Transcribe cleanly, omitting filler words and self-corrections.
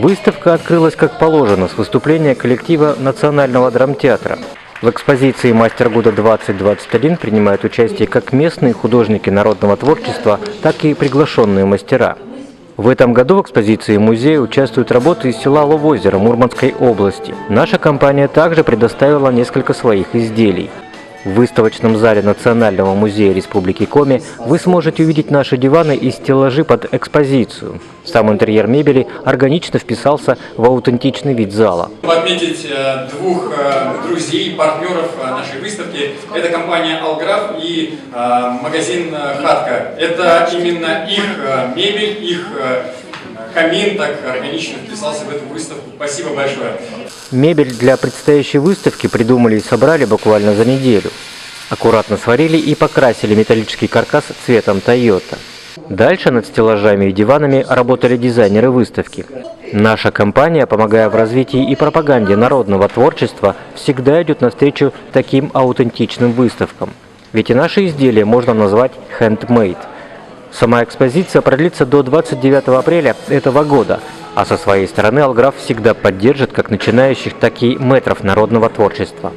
Выставка открылась как положено с выступления коллектива Национального драмтеатра. В экспозиции «Мастер года-2021» принимают участие как местные художники народного творчества, так и приглашенные мастера. В этом году в экспозиции музея участвуют работы из села Ловозеро Мурманской области. Наша компания также предоставила несколько своих изделий. В выставочном зале Национального музея Республики Коми вы сможете увидеть наши диваны и стеллажи под экспозицию. Сам интерьер мебели органично вписался в аутентичный вид зала. Отметить двух друзей, партнеров нашей выставки. Это компания «Алграф» и магазин «Хатка». Это именно их мебель, их камин так органично вписался в эту выставку. Спасибо большое. Мебель для предстоящей выставки придумали и собрали буквально за неделю. Аккуратно сварили и покрасили металлический каркас цветом Toyota. Дальше над стеллажами и диванами работали дизайнеры выставки. Наша компания, помогая в развитии и пропаганде народного творчества, всегда идет навстречу таким аутентичным выставкам. Ведь и наши изделия можно назвать handmade. Сама экспозиция продлится до 29 апреля этого года, а со своей стороны «Алграф» всегда поддержит как начинающих, так и мэтров народного творчества.